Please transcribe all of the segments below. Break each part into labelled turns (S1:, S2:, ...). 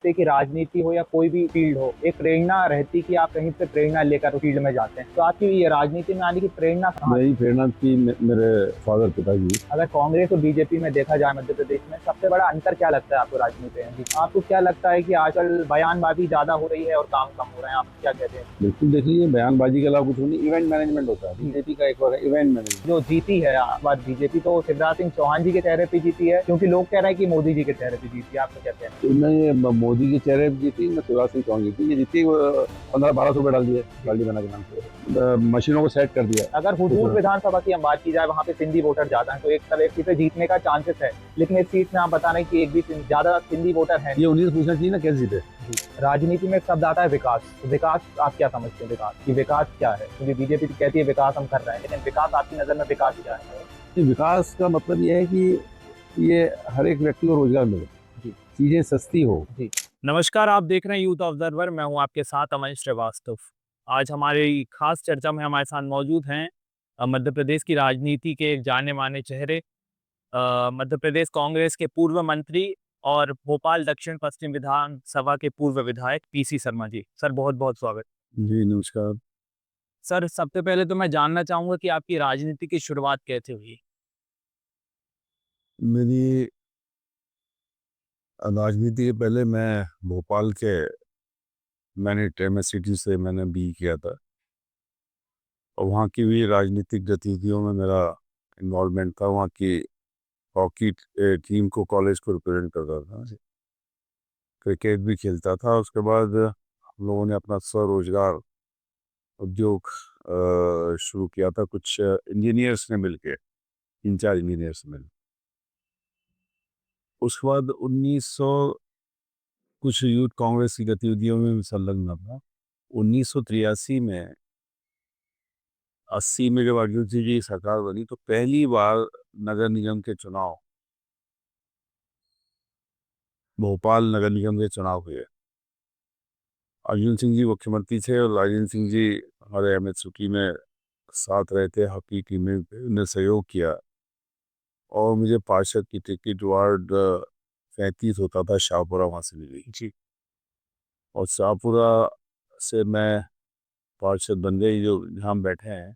S1: जैसे कि राजनीति हो या कोई भी फील्ड हो, एक प्रेरणा रहती कि आप कहीं से प्रेरणा लेकर उस फील्ड में जाते हैं। तो आपकी ये राजनीति में आने की प्रेरणा कहाँ
S2: मेरी
S1: से?
S2: प्रेरणा थी मेरे फादर पिताजी।
S1: अगर कांग्रेस और बीजेपी में देखा जाए मध्य प्रदेश में, सबसे बड़ा अंतर क्या लगता है आपको राजनीति में? आपको क्या लगता है कि आजकल बयानबाज़ी ज़्यादा हो रही है और काम कम हो रहे हैं? आप क्या कहते हैं?
S2: बिल्कुल देखिए, बयानबाजी के अलावा कुछ नहीं, इवेंट मैनेजमेंट होता है।
S1: जी।
S2: बीजेपी का एक और है इवेंट मैनेजमेंट।
S1: जो जीती है बार बीजेपी, तो शिवराज सिंह चौहान जी के चेहरे पे जीती है, क्योंकि लोग कह रहे हैं कि मोदी जी के चेहरे पे जीती है। आपका क्या कहना है?
S2: तो मैं ये मोदी के चेहरे पे जीती न शिवराज सिंह चौहान जीती, ये जीती 1500-1200 डाल दिए लालजी बना के नाम से, मशीनों को सेट कर दिया।
S1: अगर हुजूर विधानसभा की हम बात की जाए, वहाँ पे सिंधी वोटर ज़्यादा हैं, तो एक तरह से जीतने का चांसेस है। लेकिन इस सीट में आप बता रहे हैं कि एक भी ज़्यादा सिंधी वोटर है
S2: ये
S1: नहीं।
S2: उन्हीं से पूछना चाहिए ना कैसे जीते।
S1: राजनीति में एक शब्द आता है विकास। तो विकास आप क्या समझते हैं विकास? कि विकास क्या है? क्योंकि बीजेपी तो कहती है विकास हम कर रहे हैं, लेकिन विकास आपकी नज़र में विकास क्या है?
S2: ये विकास का मतलब ये है कि ये हर एक व्यक्ति को रोजगार मिले,
S1: जी।
S2: चीजें सस्ती हो।
S1: जी। नमस्कार, आप देख रहे हैं यूथ ऑब्जर्वर। मैं हूं आपके साथ अमन श्रीवास्तव। आज हमारी खास चर्चा में हमारे साथ मौजूद हैं मध्य प्रदेश की राजनीति के एक जाने-माने चेहरे, मध्य प्रदेश कांग्रेस के पूर्व मंत्री और भोपाल दक्षिण पश्चिम विधानसभा के पूर्व विधायक पीसी शर्मा जी। सर बहुत-बहुत स्वागत।
S2: जी नमस्कार।
S1: सर, सबसे पहले तो मैं जानना चाहूँगा कि आपकी राजनीति की शुरुआत कैसे हुई?
S2: मेरी राजनीति के पहले मैं भोपाल के मैंने टेमस सिटी से मैंने बी किया था और वहाँ की भी राजनीतिक गतिविधियों में मेरा इन्वॉल्वमेंट था। वहाँ की हॉकी टीम को, कॉलेज को रिप्रेजेंट करता था, क्रिकेट भी खेलता था। उसके बाद हम लोगों ने अपना स्वरोजगार उद्योग शुरू किया था, कुछ इंजीनियर्स ने मिलके, 3-4 इंजीनियर्स मिल। उसके बाद 1900 कुछ यूथ कांग्रेस की गतिविधियों में संलग्न था। 1983 में 80 में जब अर्जुन सिंह जी की सरकार बनी तो पहली बार नगर निगम के चुनाव, भोपाल नगर निगम के चुनाव हुए। अर्जुन सिंह जी मुख्यमंत्री थे और राजेंद्र सिंह जी हमारे एमएसयूटी में साथ रहे थे, हॉकी टीम में उन्हें सहयोग किया और मुझे पार्षद की टिकट वार्ड 35 होता था शाहपुरा, वहाँ से मिली जी। और शाहपुरा से मैं पार्षद बन गई। जो जहाँ हम बैठे हैं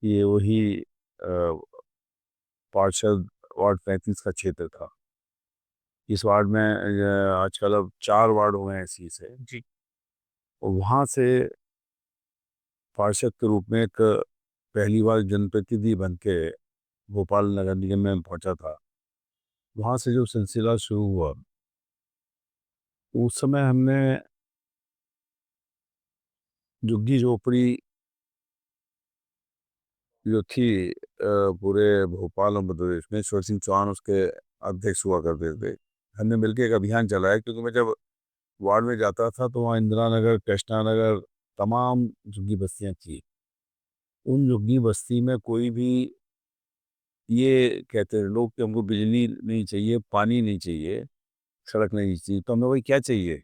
S2: ये वही पार्षद वार्ड 35 का क्षेत्र था। इस वार्ड में आजकल अब 4 वार्ड हुए हैं इसी से जी। और वहाँ से पार्षद के रूप में एक पहली बार जनप्रतिनिधि बन के भोपाल नगर निगम में पहुंचा था। वहाँ से जो सिलसिला शुरू हुआ, उस समय हमने झुग्गी झोपड़ी जो थी पूरे भोपाल और मध्य प्रदेश में, ईश्वर सिंह चौहान उसके अध्यक्ष हुआ करते थे। हमने मिलकर एक अभियान चलाया, क्योंकि मैं जब वार्ड में जाता था तो वहाँ इंदिरा नगर, कृष्णा नगर, तमाम झुग्गी बस्तियाँ थी। उन झुग्गी बस्ती में कोई भी ये कहते हैं लोग कि हमको बिजली नहीं चाहिए, पानी नहीं चाहिए, सड़क नहीं चाहिए। तो हमें वही क्या चाहिए?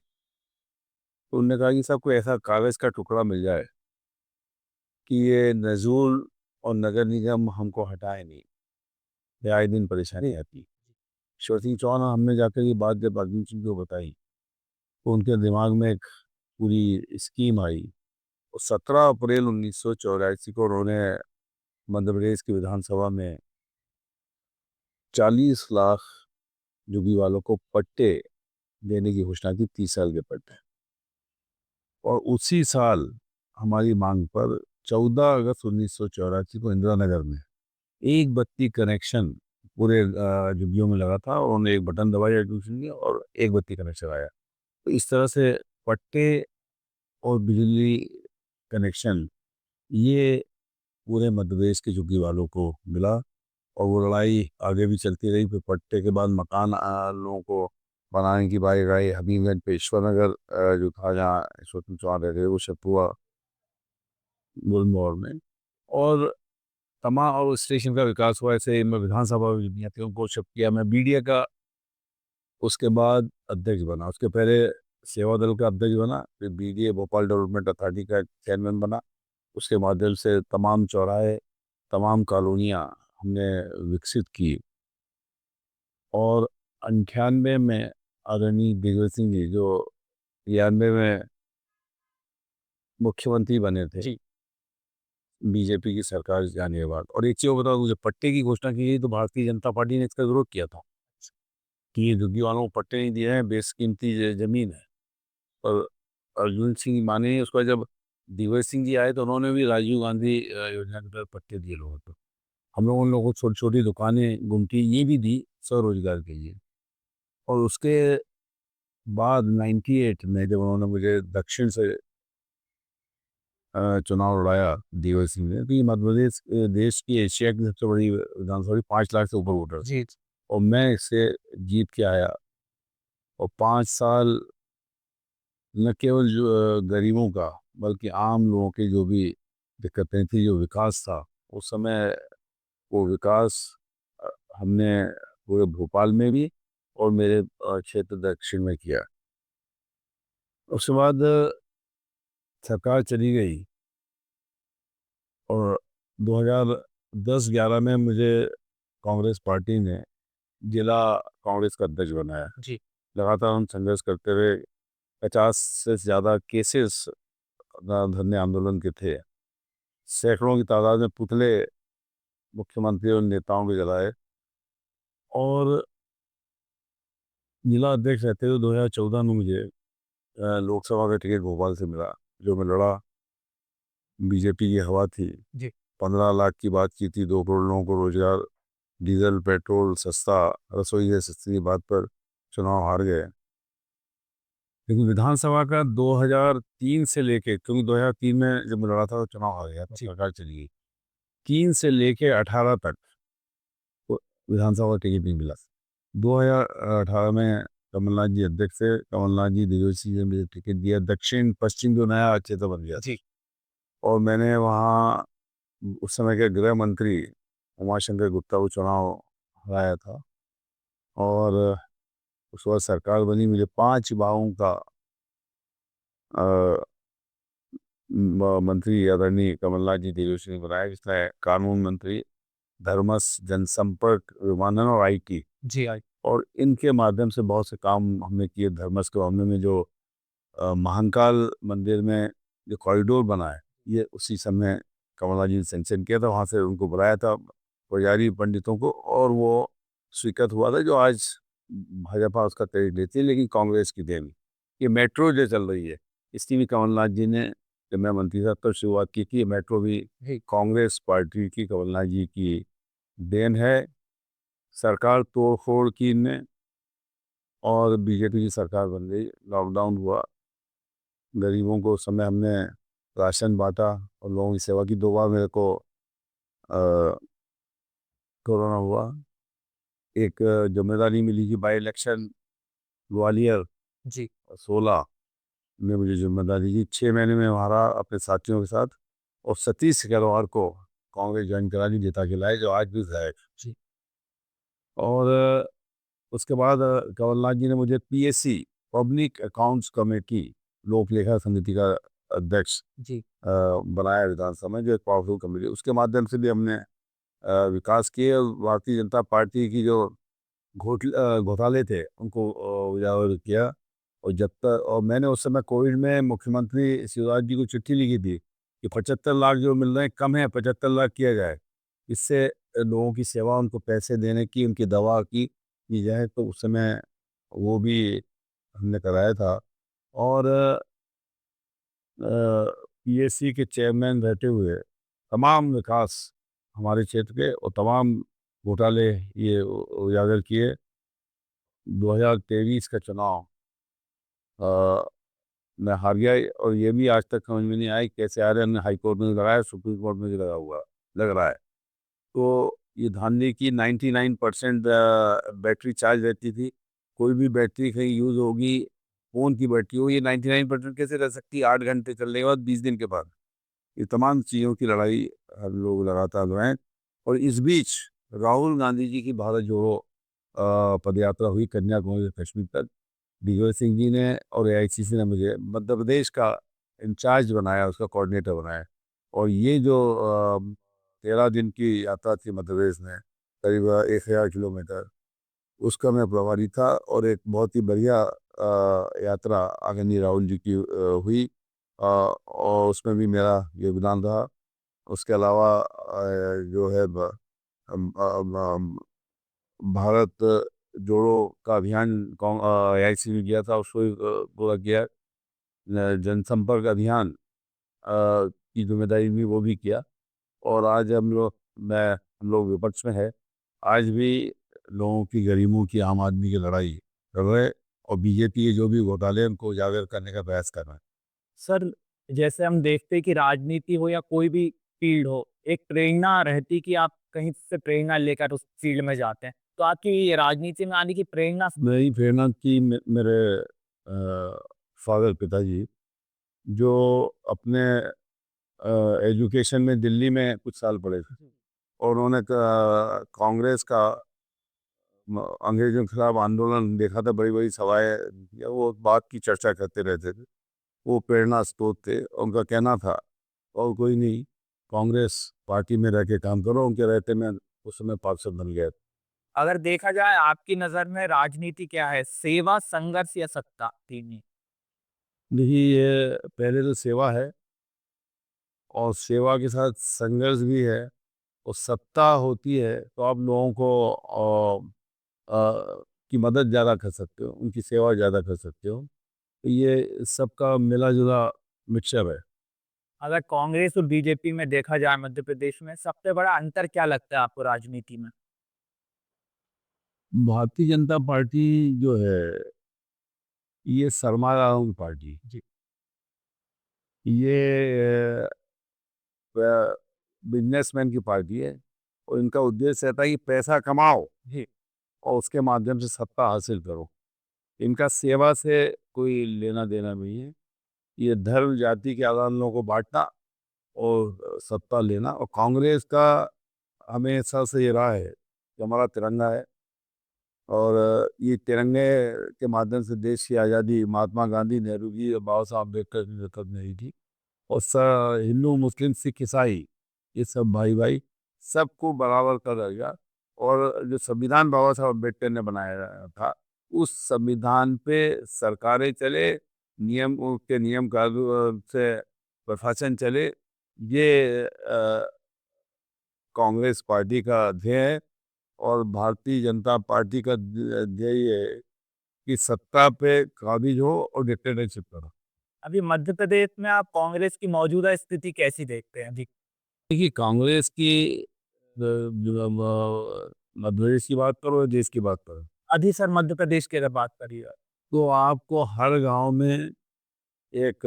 S2: तो उन्होंने कहा कि साहब कोई ऐसा कागज़ का टुकड़ा मिल जाए कि ये नज़ूल और नगर निगम हमको हटाए नहीं, ये आए दिन परेशानी आती। ईश्वर सिंह चौहान, हमने जाकर ये बात जब अर्जुन सिंह को बताई तो उनके दिमाग में एक पूरी स्कीम आई और 17 अप्रैल 1984 को उन्होंने मध्य प्रदेश की विधानसभा में 40 लाख जुगी वालों को पट्टे देने की घोषणा की, 30 साल के पट्टे। और उसी साल हमारी मांग पर 14 अगस्त 1984 को इंदिरा नगर में एक बत्ती कनेक्शन पूरे झुग्गियों में लगा था और उन्होंने एक बटन दबाया ट्यूशन ने और एक बत्ती कनेक्शन आया। तो इस तरह से पट्टे और बिजली कनेक्शन ये पूरे मध्य प्रदेश के झुग्गी वालों को मिला और वो लड़ाई आगे भी चलती रही। फिर पट्टे के बाद मकान लोगों को बनाने की बारी आई। हबीबगंज पेशवा नगर जो था जहाँ ईश्वर सिंह चौहान रहते थे, वो शिफ्ट हुआ गुलमोहर में। और तमाम और उस स्टेशन का विकास हुआ। ऐसे मैं विधानसभा में थे उनको शिफ्ट किया। मैं बीडीए का उसके बाद अध्यक्ष बना, उसके पहले सेवा दल का अध्यक्ष बना, फिर बीडीए भोपाल डेवलपमेंट अथॉरिटी का चेयरमैन बना। उसके माध्यम से तमाम चौराहे, तमाम कॉलोनियाँ हमने विकसित की। और 98 में आदरणीय दिग्विजय सिंह जी जो 92 में मुख्यमंत्री बने थे
S1: जी।
S2: बीजेपी की सरकार जाने के बाद। और एक चीज़ और बताऊँ, मुझे पट्टे की घोषणा की गई तो भारतीय जनता पार्टी ने इसका विरोध किया था कि ये झुग्गी वालों को पट्टे नहीं दिए हैं, बेशकीमती ज़मीन है। और अर्जुन सिंह माने उसके बाद जब दिग्विजय सिंह जी आए तो उन्होंने भी राजीव गांधी योजना के तहत पट्टे दिए लोगों को। हम लोग उन लोगों को छोटी-छोटी दुकानें, गुमटी ये भी दी स्वरोजगार के लिए। और उसके बाद 98 में जब उन्होंने मुझे दक्षिण से चुनाव लड़ाया दिग्विजय सिंह ने, तो ये मध्य प्रदेश देश की एशिया की सबसे बड़ी विधानसभा, 5 लाख से ऊपर वोटर थे।
S1: जी।
S2: और मैं इससे जीत के आया और 5 साल न केवल जो गरीबों का बल्कि आम लोगों की जो भी दिक्कतें थी, जो विकास था उस समय, वो विकास अ, हमने पूरे भोपाल में भी और मेरे क्षेत्र दक्षिण में किया। उसके बाद सरकार चली गई और 2010-11 में मुझे कांग्रेस पार्टी ने जिला कांग्रेस का अध्यक्ष बनाया।
S1: जी।
S2: लगातार हम संघर्ष करते हुए 50 से ज़्यादा केसेस धरने आंदोलन के थे। सैकड़ों की तादाद में पुतले मुख्यमंत्री और नेताओं के जलाए। और जिला अध्यक्ष रहते हुए 2014 में मुझे लोकसभा का टिकट भोपाल से मिला, जो मैं लड़ा। बीजेपी की हवा थी।
S1: जी।
S2: 15 लाख की बात की थी, 2 करोड़ लोगों को रोजगार, डीजल पेट्रोल सस्ता, रसोई गैस सस्ती की बात पर चुनाव हार गए। लेकिन विधानसभा का 2003 से लेके, क्योंकि 2003 में जब मैं लड़ा था तो चुनाव हार गया था,
S1: जी।
S2: सरकार चली गई। 3 से लेके 18 तक वो विधानसभा का टिकट नहीं मिला। 2018 में कमलनाथ जी अध्यक्ष थे, कमलनाथ जी दिग्विजय सिंह ने मुझे टिकट दिया। दक्षिण पश्चिम जो नया क्षेत्र बन गया था।
S1: जी।
S2: और मैंने वहाँ उस समय के गृह मंत्री उमाशंकर गुप्ता को चुनाव हराया था। और उस वक्त सरकार बनी, मुझे 5 विभागों का अ, मंत्री आदरणीय कमलनाथ जी दिग्विजय सिंह ने बनाया, जिसमें कानून मंत्री, धर्मस, जनसंपर्क, विमानन और आईटी।
S1: जी। आई।
S2: और इनके माध्यम से बहुत से काम हमने किए। धर्मस के मामले में जो महाकाल मंदिर में जो कॉरिडोर बना है, ये उसी समय कमलनाथ जी ने सैंक्शन किया था। वहाँ से उनको बुलाया था पुजारी पंडितों को, और वो स्वीकृत हुआ था, जो आज भाजपा उसका क्रेडिट लेती है, लेकिन कांग्रेस की देन। ये मेट्रो जो चल रही है, इसकी भी कमलनाथ जी ने, जब मैं मंत्री था तब शुरुआत की थी। ये मेट्रो भी
S1: जी।
S2: कांग्रेस पार्टी की, कमलनाथ जी की देन है। सरकार तोड़ फोड़ की इनने, और बीजेपी की सरकार बन गई। लॉकडाउन हुआ, गरीबों को उस समय हमने राशन बांटा और लोगों की सेवा की। 2 बार मेरे को अ, कोरोना हुआ। एक जिम्मेदारी मिली थी बाई इलेक्शन ग्वालियर
S1: जी।
S2: 16 में, मुझे जिम्मेदारी दी। 6 महीने में हमारा अपने साथियों के साथ, और सतीश गहलोत को कांग्रेस ज्वाइन करा दी, जिता के लाए, जो आज भी विधायक।
S1: जी।
S2: और उसके बाद कमलनाथ जी ने मुझे पीएससी, पब्लिक अकाउंट्स कमेटी, लोक लेखा समिति का अध्यक्ष
S1: जी।
S2: बनाया विधानसभा में, जो एक पावरफुल कमेटी। उसके माध्यम से भी हमने विकास किए। और भारतीय जनता पार्टी की जो घोटाले थे उनको उजागर किया। और जब तक, और मैंने उस समय कोविड में मुख्यमंत्री शिवराज जी को चिट्ठी लिखी थी कि 75 लाख जो मिल रहे हैं कम है, 75 लाख किया जाए। इससे लोगों की सेवा, उनको पैसे देने की, उनकी दवा की जाए। तो उस समय वो भी हमने कराया था। और पीएससी के चेयरमैन रहते हुए तमाम विकास हमारे क्षेत्र के और तमाम घोटाले ये उजागर किए। 2023 का चुनाव अ, मैं हार गया। और ये भी आज तक समझ में नहीं आया कि कैसे आ रहे। हमने हाई कोर्ट में लगाया, सुप्रीम कोर्ट में भी लग रहा है। तो ये धांधली की 99% बैटरी चार्ज रहती थी। कोई भी बैटरी कहीं यूज़ होगी, फ़ोन की बैटरी हो, ये 99% कैसे रह सकती है 8 घंटे चलने के बाद, 20 दिन के बाद। ये तमाम चीज़ों की लड़ाई हम लोग लगातार लड़ाएँ। और इस बीच राहुल गांधी जी की भारत जोड़ो पदयात्रा हुई कन्याकुमारी से कश्मीर तक। दिग्विजय सिंह जी ने और एआईसीसी ने मुझे मध्य प्रदेश का इंचार्ज बनाया, उसका कोऑर्डिनेटर बनाया। और ये जो 13 दिन की यात्रा थी मध्य प्रदेश में, करीब 1000 किलोमीटर, उसका मैं प्रभारी था और एक बहुत ही बढ़िया यात्रा आदरणीय राहुल जी की हुई, और उसमें भी मेरा योगदान रहा। उसके अलावा जो है भारत जोड़ो का अभियान AIC ने किया था, उसको पूरा किया। जनसंपर्क अभियान की जिम्मेदारी भी वो भी किया। और आज हम लोग विपक्ष में है, आज भी लोगों की, गरीबों की, आम आदमी की लड़ाई कर रहे, और बीजेपी के जो भी घोटाले हैं उनको उजागर करने का प्रयास कर रहे हैं।
S1: सर, जैसे हम देखते हैं कि राजनीति हो या कोई भी फील्ड हो, एक प्रेरणा रहती कि आप कहीं से प्रेरणा लेकर उस फील्ड में जाते हैं। तो आपकी ये राजनीति में आने की प्रेरणा
S2: मेरी प्रेरणा की मेरे फादर, पिताजी, जो अपने एजुकेशन में दिल्ली में कुछ साल पढ़े थे, और उन्होंने कांग्रेस का अंग्रेजों के खिलाफ आंदोलन देखा था, बड़ी बड़ी सभाएं या वो बात की चर्चा करते रहते थे। वो प्रेरणा स्रोत थे। उनका कहना था, और कोई नहीं, कांग्रेस पार्टी में रह के काम करो। उनके रहते में उस समय पार्षद बन गया।
S1: अगर देखा जाए आपकी नज़र में राजनीति क्या है? सेवा, संघर्ष या सत्ता? तीन ही।
S2: देखिए, ये पहले तो सेवा है, और सेवा के साथ संघर्ष भी है, और सत्ता होती है तो आप लोगों को की मदद ज़्यादा कर सकते हो, उनकी सेवा ज़्यादा कर सकते हो। तो ये सबका मिला जुला मिक्सचर है।
S1: अगर कांग्रेस और बीजेपी में देखा जाए मध्य प्रदेश में, सबसे बड़ा अंतर क्या लगता है आपको राजनीति में?
S2: भारतीय जनता पार्टी जो है, ये सरमायाओं की पार्टी,
S1: जी।
S2: ये बिजनेसमैन की पार्टी है, और इनका उद्देश्य रहता है कि पैसा कमाओ
S1: जी।
S2: और उसके माध्यम से सत्ता हासिल करो। इनका सेवा से कोई लेना देना नहीं है। ये धर्म जाति के आधार लोगों को बांटना और सत्ता लेना। और कांग्रेस का हमेशा से ये रहा है कि हमारा तिरंगा है, और ये तिरंगे के माध्यम से देश की आज़ादी महात्मा गांधी, नेहरू जी और बाबा साहब अम्बेडकर की नेतृत्व में हुई थी। और हिंदू, मुस्लिम, सिख, ईसाई, ये सब भाई भाई, सबको बराबर कर दिया। और जो संविधान बाबा साहब अम्बेडकर ने बनाया था, उस संविधान पे सरकारें चले, नियम, उसके नियम कानून से प्रशासन चले। ये कांग्रेस पार्टी का ध्येय है। और भारतीय जनता पार्टी का ध्येय ये है कि सत्ता पे काबिज हो और डिक्टेटरशिप करो।
S1: अभी मध्य प्रदेश में आप कांग्रेस की मौजूदा स्थिति कैसी देखते हैं अभी?
S2: देखिए, कांग्रेस की जो मध्य प्रदेश की बात करो या देश की बात करो,
S1: अभी सर मध्य प्रदेश की अगर बात करिए।
S2: तो आपको हर गांव में एक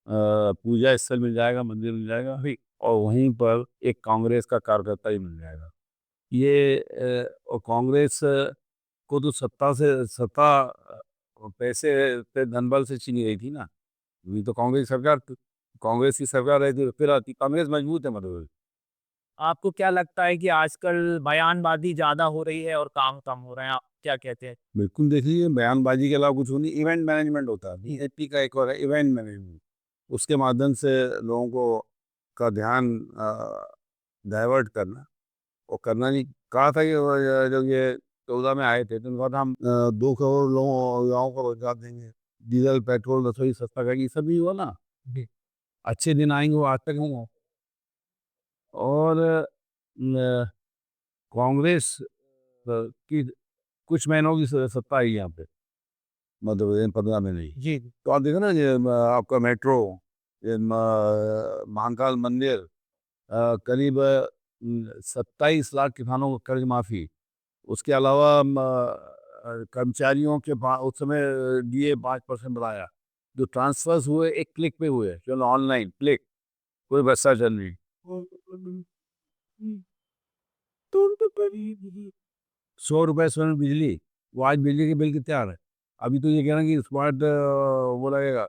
S2: पूजा स्थल मिल जाएगा, मंदिर मिल जाएगा,
S1: अभी
S2: और वहीं पर एक कांग्रेस का कार्यकर्ता ही मिल जाएगा। ये और कांग्रेस को तो सत्ता पैसे पे, धनबल से छीनी गई थी ना। अभी तो कांग्रेस की सरकार रहती तो फिर आती। कांग्रेस मजबूत है मध्य प्रदेश।
S1: आपको क्या लगता है कि आजकल बयानबाजी ज़्यादा हो रही है और काम कम हो रहे हैं? आप क्या कहते हैं?
S2: बिल्कुल, देखिए, बयानबाजी के अलावा कुछ नहीं। इवेंट मैनेजमेंट होता है, बीजेपी का एक और है इवेंट मैनेजमेंट। उसके माध्यम से लोगों को का ध्यान डाइवर्ट करना, और करना नहीं। कहा था कि जब ये 14 में आए थे, तो उन्होंने कहा था हम 2 करोड़ लोगों गाँव को रोजगार देंगे, डीजल पेट्रोल रसोई सस्ता करेंगे। ये सब नहीं हुआ ना।
S1: जी।
S2: अच्छे दिन आएंगे, वो आज तक नहीं हुआ। और कांग्रेस की कुछ महीनों की सत्ता आई यहाँ पे मध्य प्रदेश, 15 में नहीं।
S1: जी।
S2: तो आप देखो ना, ये आपका मेट्रो, ये महाकाल मंदिर, करीब 27 लाख किसानों को कर्ज माफी। उसके अलावा कर्मचारियों के उस समय DA 5% बढ़ाया। जो ट्रांसफर्स हुए एक क्लिक पे हुए, चलो ऑनलाइन क्लिक, कोई भ्रष्टाचार नहीं। 100 रुपए से बिजली, वो आज बिजली के बिल कितने आ रहे हैं? अभी तो ये कह रहे हैं कि स्मार्ट वो लगेगा,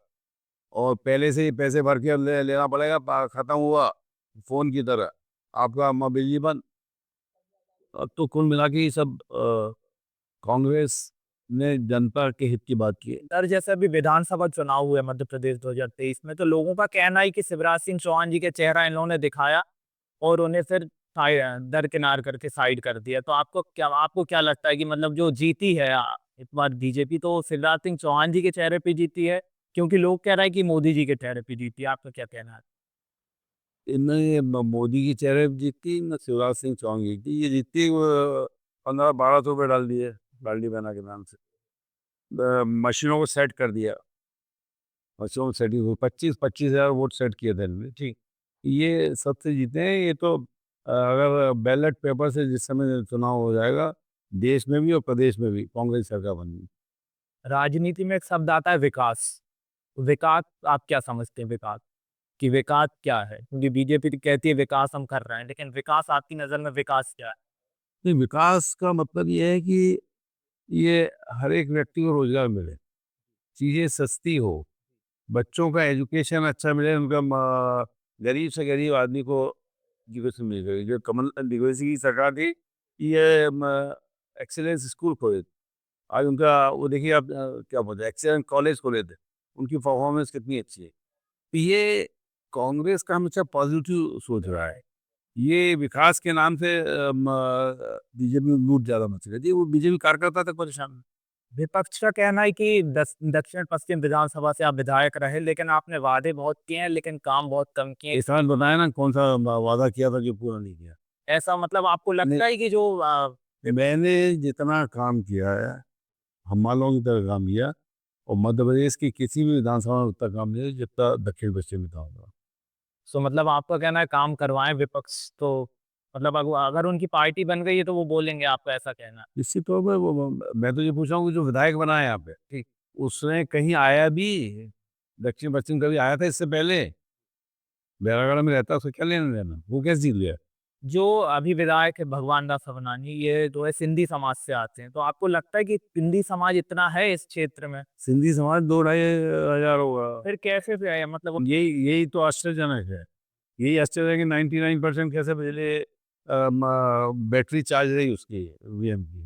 S2: और पहले से ही पैसे भर के लेना पड़ेगा। खत्म हुआ, फोन की तरह आपका बिजली बंद। अब तो कुल मिला के ये सब कांग्रेस ने जनता के हित की बात की है।
S1: सर, जैसे अभी विधानसभा चुनाव हुए मध्य प्रदेश 2023 में, तो लोगों का कहना है कि शिवराज सिंह चौहान जी के चेहरा इन्होंने दिखाया और उन्हें फिर दरकिनार करके साइड कर दिया। तो आपको क्या लगता है कि मतलब जो जीती है इस बार बीजेपी, तो शिवराज सिंह चौहान जी के चेहरे पे जीती है, क्योंकि लोग कह रहे हैं कि मोदी जी के चेहरे पे जीती है। आपका क्या कहना है?
S2: इनमें मोदी की चेहरे पे जीतती न शिवराज सिंह चौहान जीतती। ये जीतती 1500-1200 रुपये डाल दिए बाल्टी बहना के नाम से। मशीनों को सेट कर दिया, मशीनों को सेटिंग 25,000 वोट सेट किए थे इनमें। ठीक, ये सबसे जीते हैं। ये तो अगर बैलेट पेपर से जिस समय चुनाव हो जाएगा, देश में भी और प्रदेश में भी कांग्रेस सरकार बनेगी।
S1: राजनीति में एक शब्द आता है विकास। विकास आप क्या समझते हैं? विकास कि विकास क्या है? क्योंकि बीजेपी तो कहती है विकास हम कर रहे हैं, लेकिन विकास आपकी नजर में विकास क्या है?
S2: नहीं, विकास का मतलब ये है कि ये हर एक व्यक्ति को रोजगार मिले, चीज़ें सस्ती हो, बच्चों का एजुकेशन अच्छा मिले, उनका गरीब से गरीब आदमी को एजुकेशन मिल गई। जो कमल दिग्विजय की सरकार थी, ये एक्सीलेंस स्कूल खोले थे। आज उनका वो देखिए आप क्या बोलते हैं, एक्सीलेंस कॉलेज खोले थे, उनकी परफॉर्मेंस कितनी अच्छी है। तो ये कांग्रेस का हमेशा पॉजिटिव सोच रहा है। ये विकास के नाम से बीजेपी में लूट ज़्यादा मच रही थी, वो बीजेपी कार्यकर्ता तक परेशान है।
S1: विपक्ष का कहना है कि दक्षिण पश्चिम विधानसभा से आप विधायक रहे, लेकिन आपने वादे बहुत किए हैं, लेकिन काम बहुत कम किए हैं।
S2: इस साल बताया ना कौन सा वादा किया था जो पूरा नहीं किया।
S1: ऐसा मतलब आपको लगता है कि जो
S2: मैंने जितना काम किया है, हम वालों की तरह काम किया, और मध्य प्रदेश की किसी भी विधानसभा में उतना काम नहीं है जितना दक्षिण पश्चिम विधानसभा।
S1: सो मतलब आपका कहना है काम करवाएं विपक्ष तो, मतलब अगर उनकी पार्टी बन गई है तो वो बोलेंगे, आपका ऐसा कहना है?
S2: निश्चित तौर पर मैं तो ये पूछ रहा हूँ कि जो विधायक बना है यहाँ पे, ठीक, उसने कहीं आया भी दक्षिण पश्चिम कभी आया था इससे पहले? बैरागढ़ में रहता, उसको क्या लेना देना, वो कैसे जीत गया?
S1: जो अभी विधायक है भगवान दास सबनानी, ये जो है सिंधी समाज से आते हैं, तो आपको लगता है कि सिंधी समाज इतना है इस क्षेत्र में?
S2: सिंधी समाज 2-2.5 हजार होगा।
S1: फिर कैसे है मतलब?
S2: यही यही तो आश्चर्यजनक है। यही आश्चर्य है कि 99% कैसे बिजली बैटरी चार्ज रही उसकी वीएम की।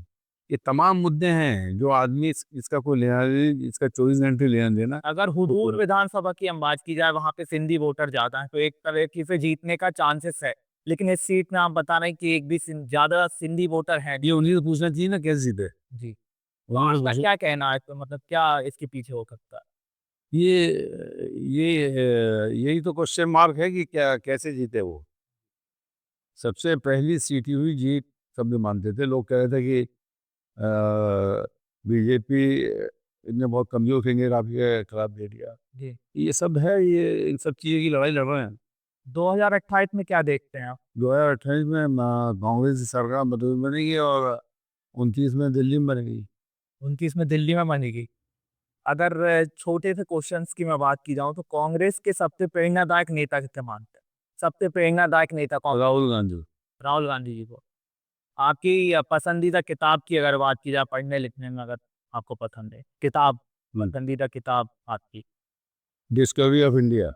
S2: ये तमाम मुद्दे हैं जो आदमी इसका कोई लेना नहीं, इसका 24 घंटे लेना देना।
S1: अगर हुदूद विधानसभा की हम बात की जाए, वहां पे सिंधी वोटर ज्यादा है, तो एक तरह की से जीतने का चांसेस है। लेकिन इस सीट में आप बता रहे हैं कि एक भी ज्यादा सिंधी वोटर है
S2: ये
S1: नहीं।
S2: उन्हीं से पूछना चाहिए ना कैसे जीते।
S1: जी, तो
S2: उन्होंने
S1: आपका
S2: पूछा-
S1: क्या कहना है? तो मतलब क्या इसके पीछे हो सकता है?
S2: यही तो क्वेश्चन मार्क है कि क्या कैसे जीते वो। सबसे पहली सीटी हुई जीत सब लोग मानते थे, लोग कह रहे थे कि बीजेपी ने बहुत कमजोर फिंगर आपके खिलाफ दे दिया।
S1: जी,
S2: ये सब है, ये इन सब चीज़ों की लड़ाई लड़ रहे हैं।
S1: 2028 में क्या देखते हैं आप?
S2: 2028 में कांग्रेस की सरकार मध्य में बनेगी और 29 में दिल्ली में बनेगी।
S1: 29 में दिल्ली में बनेगी। अगर छोटे से क्वेश्चंस की मैं बात की जाऊं, तो कांग्रेस के सबसे प्रेरणादायक नेता किसे मानते हैं? सबसे प्रेरणादायक नेता कौन?
S2: राहुल गांधी।
S1: राहुल गांधी जी को। आपकी पसंदीदा किताब की अगर बात की जाए, पढ़ने लिखने में अगर आपको पसंद है किताब, पसंदीदा किताब आपकी?
S2: Discovery of India.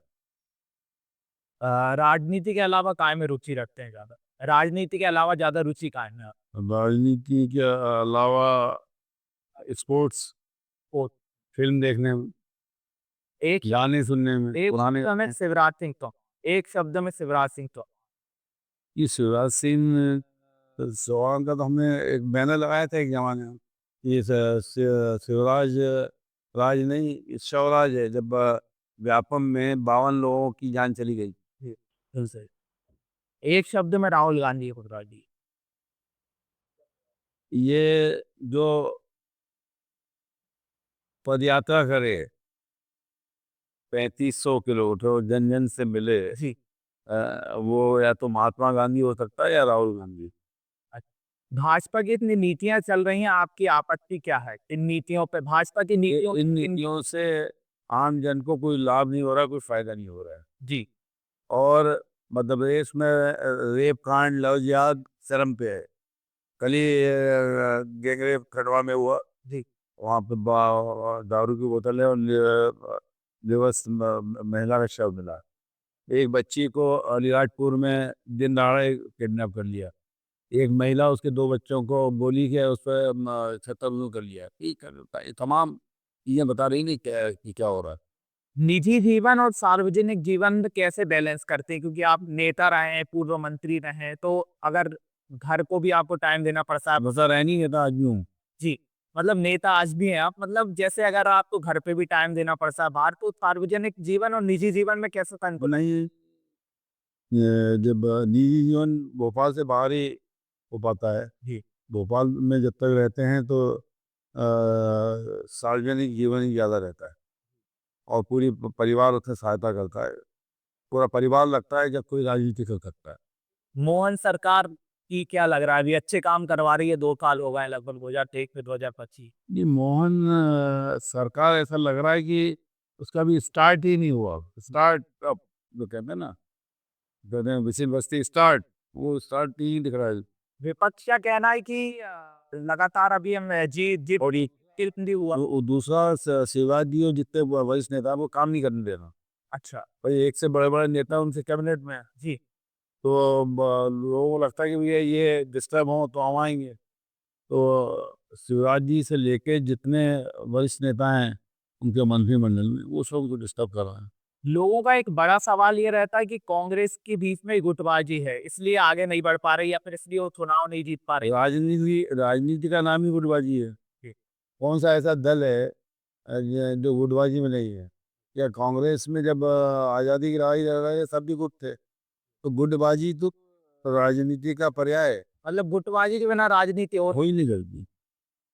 S1: राजनीति के अलावा काय में रुचि रखते हैं ज्यादा? राजनीति के अलावा ज्यादा रुचि काय में?
S2: राजनीति के अलावा स्पोर्ट्स,
S1: ओ,
S2: फिल्म देखने में,
S1: एक
S2: गाने सुनने में,
S1: एक
S2: पुराने
S1: शब्द में
S2: गाने।
S1: शिवराज सिंह तो, एक शब्द में शिवराज सिंह तो।
S2: ये शिवराज सिंह चौहान का तो हमने एक बैनर लगाया था एक जमाने में। ये शिवराज राज नहीं, शिवराज है, जब व्यापम में 52 लोगों की जान चली गई।
S1: जी, बिल्कुल सही। एक शब्द में राहुल गांधी को बता दी।
S2: ये जो पदयात्रा करे 3500 किलोमीटर और जन जन से मिले,
S1: जी,
S2: वो या तो महात्मा गांधी हो सकता है या राहुल गांधी।
S1: अच्छा। भाजपा की इतनी नीतियां चल रही हैं, आपकी आपत्ति क्या है इन नीतियों पे? भाजपा की नीतियों
S2: इन
S1: इन
S2: नीतियों से आम जन को कोई लाभ नहीं हो रहा, कोई फायदा नहीं हो रहा है।
S1: जी,
S2: और मध्य प्रदेश में रेप कांड लव जिहाद चरम पे है। कल ही गैंगरेप खंडवा में हुआ।
S1: जी,
S2: वहाँ पे दारू की बोतल है और दिवस महिला का शव मिला। एक बच्ची को अलीराजपुर में दिन दहाड़े किडनैप कर लिया। एक महिला उसके 2 बच्चों को गोली के उस पर छत्तर कर लिया। ठीक है, ये तमाम चीजें बता रही नहीं क्या कि क्या हो रहा है।
S1: निजी जीवन और सार्वजनिक जीवन कैसे बैलेंस करते हैं? क्योंकि आप नेता रहे हैं, पूर्व मंत्री रहे हैं, तो अगर घर को भी आपको टाइम देना पड़ता है।
S2: बता रह नहीं था आज भी हूँ।
S1: जी, मतलब नेता आज भी हैं आप, मतलब जैसे अगर आपको घर पे भी टाइम देना पड़ता है बाहर, तो सार्वजनिक जीवन और निजी जीवन में कैसे संतुलन?
S2: नहीं, जब निजी जीवन भोपाल से बाहर ही हो पाता है।
S1: जी,
S2: भोपाल में जब तक रहते हैं तो सार्वजनिक जीवन ही ज़्यादा रहता है और पूरी परिवार उसमें सहायता करता है। पूरा परिवार लगता है जब कोई राजनीति कर सकता है।
S1: मोहन सरकार की क्या लग रहा है? अभी अच्छे काम करवा रही है, 2 साल हो गए हैं लगभग 2023 से 2025।
S2: ये मोहन सरकार ऐसा लग रहा है कि उसका भी स्टार्ट ही नहीं हुआ। स्टार्ट अप जो कहते हैं विसिल बस्ती स्टार्ट, वो स्टार्ट नहीं दिख रहा है।
S1: विपक्ष का कहना है कि लगातार अभी हम जीत जीत
S2: और ये
S1: नहीं हुआ।
S2: दूसरा शिवराज जी और जितने वरिष्ठ नेता हैं, वो काम नहीं करने देना।
S1: अच्छा,
S2: भाई एक से बड़े बड़े नेता उनसे कैबिनेट में है,
S1: जी।
S2: तो लोगों को लगता है कि भैया ये डिस्टर्ब हो तो हम आएंगे। तो शिवराज जी से लेके जितने वरिष्ठ नेता हैं उनके मंत्रिमंडल में, वो सब को डिस्टर्ब कर रहा है।
S1: लोगों का एक बड़ा सवाल ये रहता है कि कांग्रेस के बीच में गुटबाजी है, इसलिए आगे नहीं बढ़ पा रही या फिर इसलिए वो चुनाव नहीं जीत पा रही।
S2: राजनीति का नाम ही गुटबाजी है।
S1: जी।
S2: कौन सा ऐसा दल है जो गुटबाजी में नहीं है? या कांग्रेस में जब आज़ादी की लड़ाई लड़ रहे सब भी गुट थे, तो गुटबाजी तो राजनीति का पर्याय है,
S1: मतलब गुटबाजी के बिना राजनीति और।
S2: हो ही नहीं सकती।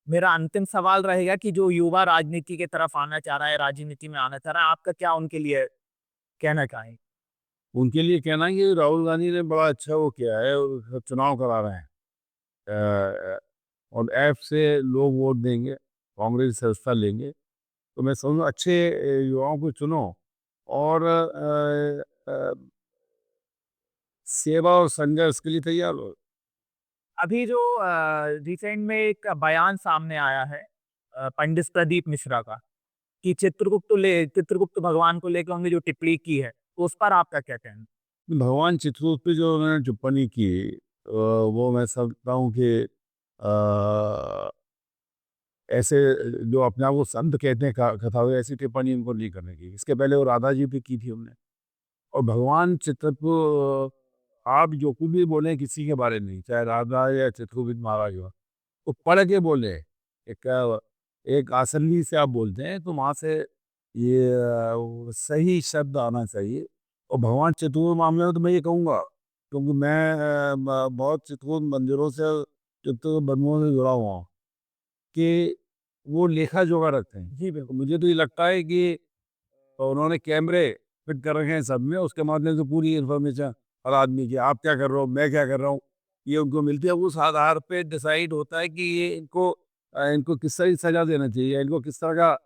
S1: मेरा अंतिम सवाल रहेगा कि जो युवा राजनीति की तरफ आना चाह रहा है, राजनीति में आना चाह रहा है, आपका क्या उनके लिए कहना चाहेंगे?
S2: उनके लिए कहना है कि राहुल गांधी ने बड़ा अच्छा वो किया है, और चुनाव करा रहे हैं। अ, और ऐप से लोग वोट देंगे, कांग्रेस से हिस्सा लेंगे। तो मैं समझूँ अच्छे युवाओं को चुनो और सेवा और संघर्ष के लिए तैयार हो।
S1: अभी जो रिसेंट में एक बयान सामने आया है पंडित प्रदीप मिश्रा का, कि चित्रगुप्त भगवान को लेकर उन्होंने जो टिप्पणी की है, तो उस पर आपका क्या कहना है?
S2: भगवान चित्रकूट पे जो उन्होंने टिप्पणी की, वो मैं समझता हूँ कि ऐसे जो अपने आप को संत कहते हैं कथा, ऐसी टिप्पणी उनको नहीं करने की। इसके पहले वो राधा जी पे की थी हमने। और भगवान चित्रकूट, आप जो कुछ भी बोले किसी के बारे में, चाहे राधा या चित्रकूट महाराज हुआ, तो पढ़ के बोले। एक असली से आप बोलते हैं तो वहाँ से ये वो सही शब्द आना चाहिए। और भगवान चित्रकूट मामले में तो मैं ये कहूँगा, क्योंकि मैं बहुत चित्रकूट मंदिरों से, चित्रकूट बंधुओं से जुड़ा हुआ हूँ, कि वो लेखा जोखा रखते हैं।
S1: जी,
S2: तो
S1: बिल्कुल।
S2: मुझे तो ये लगता है कि उन्होंने कैमरे फिट कर रखे हैं सब में, उसके माध्यम से पूरी इन्फॉर्मेशन हर आदमी की, आप क्या कर रहे हो, मैं क्या कर रहा हूँ, ये उनको मिलती है। उस आधार पे डिसाइड होता है कि ये इनको किस तरह की सजा देना चाहिए, इनको किस तरह का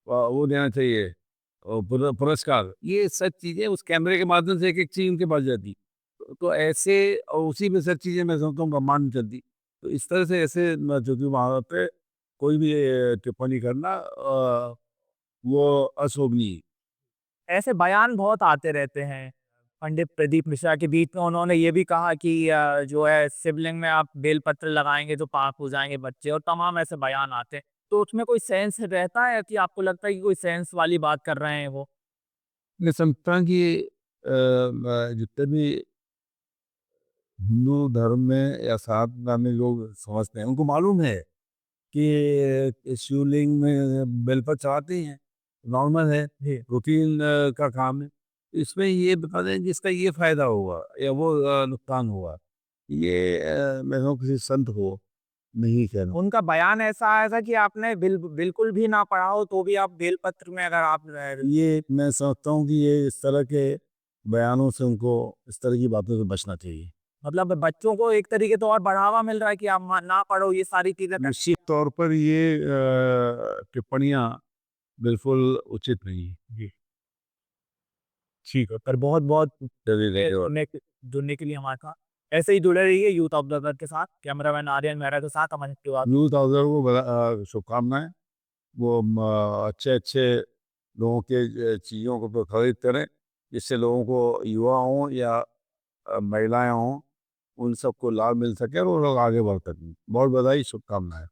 S2: वो देना चाहिए, पुरस्कार। ये सब चीज़ें उस कैमरे के माध्यम से एक एक चीज़ उनके पास जाती। तो ऐसे और उसी में सब चीज़ें मैं समझता हूँ ब्रह्मांड में चलती। तो इस तरह से ऐसे जो कि वहाँ पे कोई भी टिप्पणी करना वो अशोभनीय।
S1: ऐसे बयान बहुत आते रहते हैं। पंडित प्रदीप मिश्रा के बीच में उन्होंने ये भी कहा कि जो है शिवलिंग में आप बेलपत्र लगाएँगे तो पाप हो जाएँगे बच्चे, और तमाम ऐसे बयान आते हैं। तो उसमें कोई सेंस रहता है कि आपको लगता है कि कोई सेंस वाली बात कर रहे हैं वो?
S2: मैं समझता हूँ कि जितने भी हिंदू धर्म में या साधना में लोग समझते हैं, उनको मालूम है कि शिवलिंग में बेलपत्र चढ़ाते ही हैं, नॉर्मल है,
S1: जी।
S2: रूटीन का काम है। इसमें ये बता दें कि इसका ये फ़ायदा होगा या वो नुकसान होगा, ये मैं कहूँ किसी संत को नहीं कहना।
S1: उनका बयान ऐसा आया था कि आपने बिल्कुल भी ना पढ़ा हो तो भी आप बेलपत्र में अगर आप
S2: ये मैं समझता हूँ कि ये इस तरह के बयानों से उनको, इस तरह की बातों से बचना चाहिए।
S1: मतलब बच्चों को एक तरीके तो और बढ़ावा मिल रहा है कि आप ना पढ़ो ये सारी चीज़ें कर।
S2: निश्चित तौर पर ये टिप्पणियाँ बिल्कुल उचित नहीं है।
S1: जी, ठीक है। पर बहुत-बहुत
S2: चलिए धन्यवाद।
S1: जुड़ने के लिए हमारे साथ। ऐसे ही जुड़े रहिए यूथ ऑब्जर्वर के साथ। कैमरामैन आर्यन मेहरा के साथ अमन तिवारी।
S2: यूथ ऑब्जर्वर को शुभकामनाएँ। वो अच्छे-अच्छे लोगों के चीज़ों को प्रभावित करें, जिससे लोगों को, युवा हों या महिलाएँ हों, उन सबको लाभ मिल सके और वो लोग आगे बढ़ सकें। बहुत बधाई, शुभकामनाएँ।